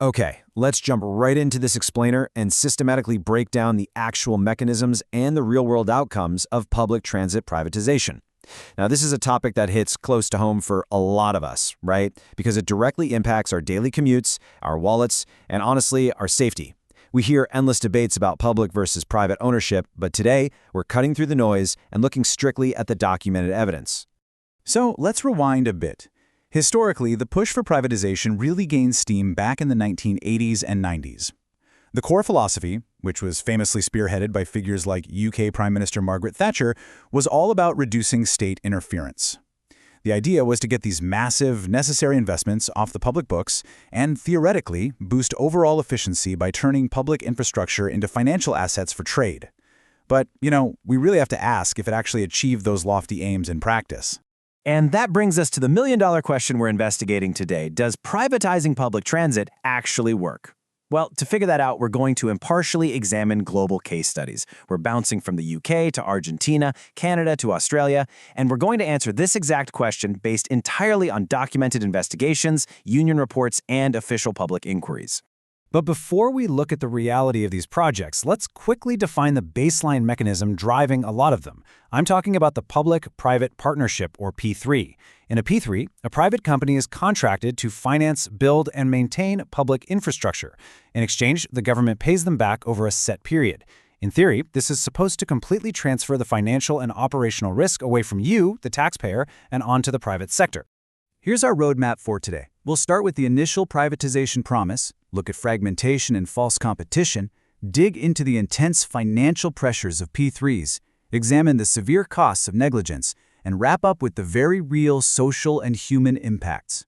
Okay, let's jump right into this explainer and systematically break down the actual mechanisms and the real-world outcomes of public transit privatization. Now, this is a topic that hits close to home for a lot of us, right? Because it directly impacts our daily commutes, our wallets, and honestly, our safety. We hear endless debates about public versus private ownership, but today, we're cutting through the noise and looking strictly at the documented evidence. So let's rewind a bit. Historically, the push for privatization really gained steam back in the 1980s and 90s. The core philosophy, which was famously spearheaded by figures like UK Prime Minister Margaret Thatcher, was all about reducing state interference. The idea was to get these massive, necessary investments off the public books and, theoretically, boost overall efficiency by turning public infrastructure into financial assets for trade. But, we really have to ask if it actually achieved those lofty aims in practice. And that brings us to the million-dollar question we're investigating today. Does privatizing public transit actually work? Well, to figure that out, we're going to impartially examine global case studies. We're bouncing from the UK to Argentina, Canada to Australia, and we're going to answer this exact question based entirely on documented investigations, union reports, and official public inquiries. But before we look at the reality of these projects, let's quickly define the baseline mechanism driving a lot of them. I'm talking about the public-private partnership, or P3. In a P3, a private company is contracted to finance, build, and maintain public infrastructure. In exchange, the government pays them back over a set period. In theory, this is supposed to completely transfer the financial and operational risk away from you, the taxpayer, and onto the private sector. Here's our roadmap for today. We'll start with the initial privatization promise, look at fragmentation and false competition, dig into the intense financial pressures of P3s, examine the severe costs of negligence, and wrap up with the very real social and human impacts.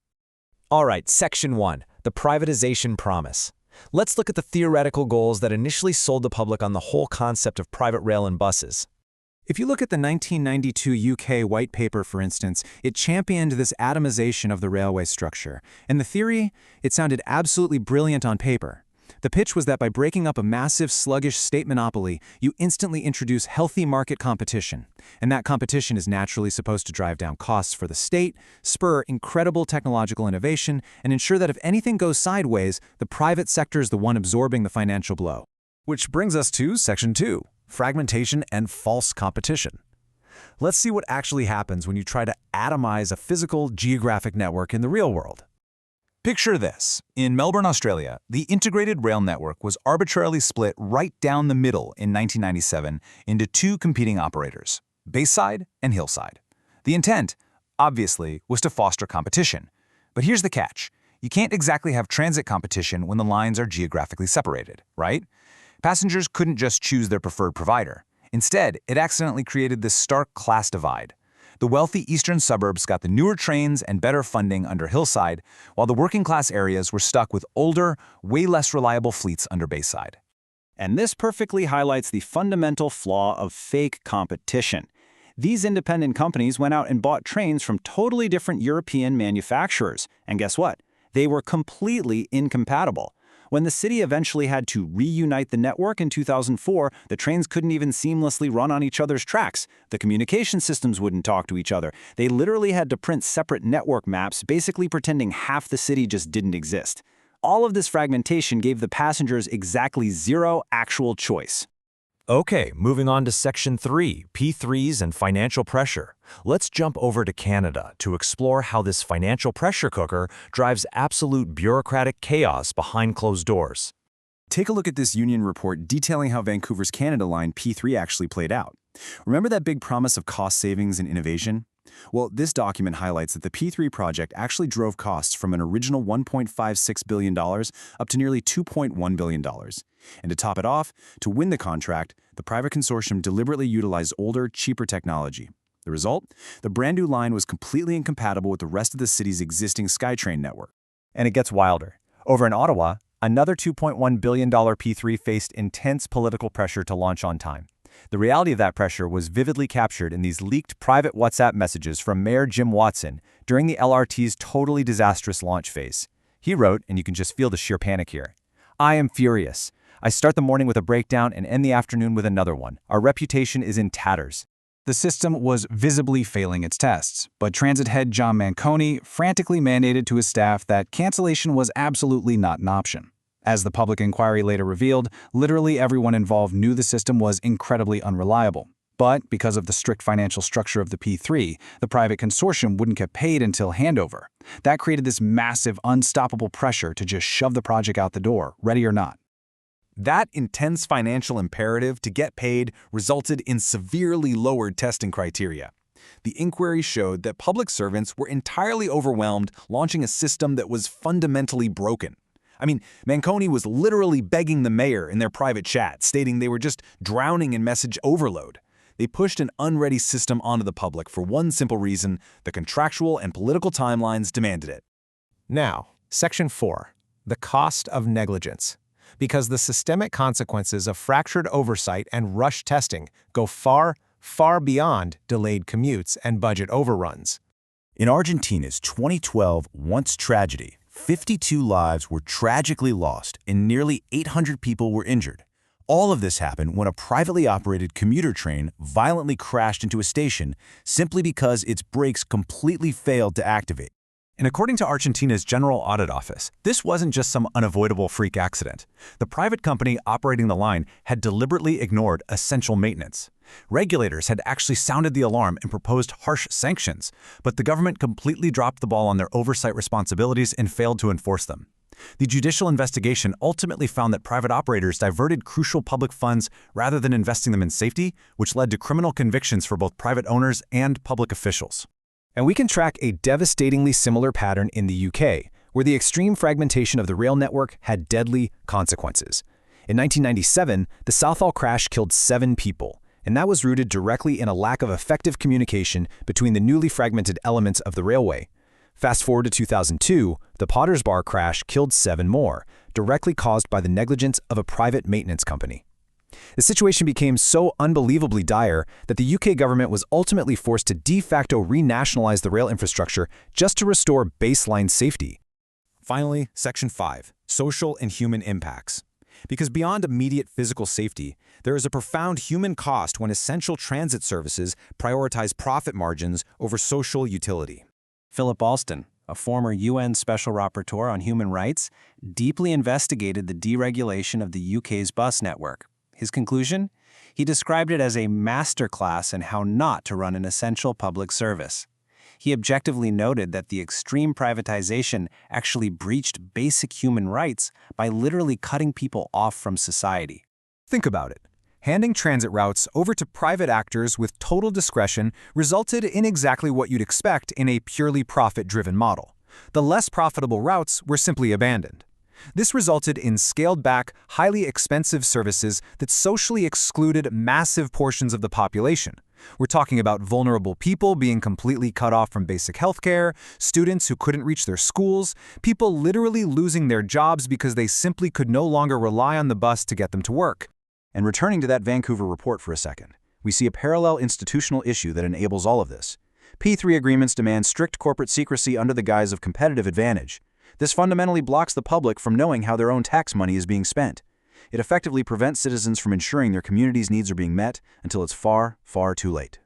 All right, Section 1, the privatization promise. Let's look at the theoretical goals that initially sold the public on the whole concept of private rail and buses. If you look at the 1992 UK White Paper, for instance, it championed this atomization of the railway structure. In the theory, it sounded absolutely brilliant on paper. The pitch was that by breaking up a massive, sluggish state monopoly, you instantly introduce healthy market competition. And that competition is naturally supposed to drive down costs for the state, spur incredible technological innovation, and ensure that if anything goes sideways, the private sector is the one absorbing the financial blow. Which brings us to Section 2. Fragmentation and false competition. Let's see what actually happens when you try to atomize a physical geographic network in the real world. Picture this. In Melbourne, Australia, the integrated rail network was arbitrarily split right down the middle in 1997 into two competing operators, Bayside and Hillside. The intent, obviously, was to foster competition. But here's the catch. You can't exactly have transit competition when the lines are geographically separated, right? Passengers couldn't just choose their preferred provider. Instead, it accidentally created this stark class divide. The wealthy eastern suburbs got the newer trains and better funding under Hillside, while the working-class areas were stuck with older, way less reliable fleets under Bayside. And this perfectly highlights the fundamental flaw of fake competition. These independent companies went out and bought trains from totally different European manufacturers. And guess what? They were completely incompatible. When the city eventually had to reunite the network in 2004, the trains couldn't even seamlessly run on each other's tracks. The communication systems wouldn't talk to each other. They literally had to print separate network maps, basically pretending half the city just didn't exist. All of this fragmentation gave the passengers exactly zero actual choice. Okay, moving on to Section 3, P3s and financial pressure. Let's jump over to Canada to explore how this financial pressure cooker drives absolute bureaucratic chaos behind closed doors. Take a look at this union report detailing how Vancouver's Canada Line P3 actually played out. Remember that big promise of cost savings and innovation? Well, this document highlights that the P3 project actually drove costs from an original $1.56 billion up to nearly $2.1 billion. And to top it off, to win the contract, the private consortium deliberately utilized older, cheaper technology. The result? The brand new line was completely incompatible with the rest of the city's existing SkyTrain network. And it gets wilder. Over in Ottawa, another $2.1 billion P3 faced intense political pressure to launch on time. The reality of that pressure was vividly captured in these leaked private WhatsApp messages from Mayor Jim Watson during the LRT's totally disastrous launch phase. He wrote, and you can just feel the sheer panic here, "I am furious. I start the morning with a breakdown and end the afternoon with another one. Our reputation is in tatters." The system was visibly failing its tests, but transit head John Manconi frantically mandated to his staff that cancellation was absolutely not an option. As the public inquiry later revealed, literally everyone involved knew the system was incredibly unreliable. But because of the strict financial structure of the P3, the private consortium wouldn't get paid until handover. That created this massive, unstoppable pressure to just shove the project out the door, ready or not. That intense financial imperative to get paid resulted in severely lowered testing criteria. The inquiry showed that public servants were entirely overwhelmed launching a system that was fundamentally broken. I mean, Manconi was literally begging the mayor in their private chat, stating they were just drowning in message overload. They pushed an unready system onto the public for one simple reason: the contractual and political timelines demanded it. Now, Section 4, the cost of negligence. Because the systemic consequences of fractured oversight and rush testing go far, far beyond delayed commutes and budget overruns. In Argentina's 2012 once tragedy, 52 lives were tragically lost and nearly 800 people were injured. All of this happened when a privately operated commuter train violently crashed into a station simply because its brakes completely failed to activate. And according to Argentina's General Audit Office, this wasn't just some unavoidable freak accident. The private company operating the line had deliberately ignored essential maintenance. Regulators had actually sounded the alarm and proposed harsh sanctions, but the government completely dropped the ball on their oversight responsibilities and failed to enforce them. The judicial investigation ultimately found that private operators diverted crucial public funds rather than investing them in safety, which led to criminal convictions for both private owners and public officials. And we can track a devastatingly similar pattern in the UK, where the extreme fragmentation of the rail network had deadly consequences. In 1997, the Southall crash killed 7 people, and that was rooted directly in a lack of effective communication between the newly fragmented elements of the railway. Fast forward to 2002, the Potters Bar crash killed 7 more, directly caused by the negligence of a private maintenance company. The situation became so unbelievably dire that the UK government was ultimately forced to de facto renationalize the rail infrastructure just to restore baseline safety. Finally, Section 5, social and human impacts. Because beyond immediate physical safety, there is a profound human cost when essential transit services prioritize profit margins over social utility. Philip Alston, a former UN Special Rapporteur on Human Rights, deeply investigated the deregulation of the UK's bus network. His conclusion? He described it as a masterclass in how not to run an essential public service. He objectively noted that the extreme privatization actually breached basic human rights by literally cutting people off from society. Think about it. Handing transit routes over to private actors with total discretion resulted in exactly what you'd expect in a purely profit-driven model. The less profitable routes were simply abandoned. This resulted in scaled-back, highly expensive services that socially excluded massive portions of the population. We're talking about vulnerable people being completely cut off from basic healthcare, students who couldn't reach their schools, people literally losing their jobs because they simply could no longer rely on the bus to get them to work. And returning to that Vancouver report for a second, we see a parallel institutional issue that enables all of this. P3 agreements demand strict corporate secrecy under the guise of competitive advantage. This fundamentally blocks the public from knowing how their own tax money is being spent. It effectively prevents citizens from ensuring their community's needs are being met until it's far, far too late.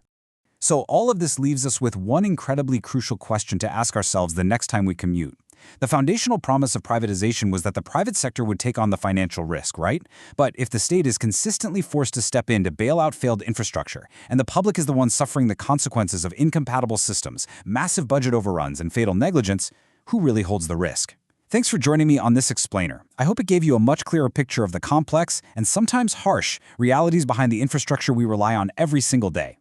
So all of this leaves us with one incredibly crucial question to ask ourselves the next time we commute. The foundational promise of privatization was that the private sector would take on the financial risk, right? But if the state is consistently forced to step in to bail out failed infrastructure, and the public is the one suffering the consequences of incompatible systems, massive budget overruns, and fatal negligence, who really holds the risk? Thanks for joining me on this explainer. I hope it gave you a much clearer picture of the complex and sometimes harsh realities behind the infrastructure we rely on every single day.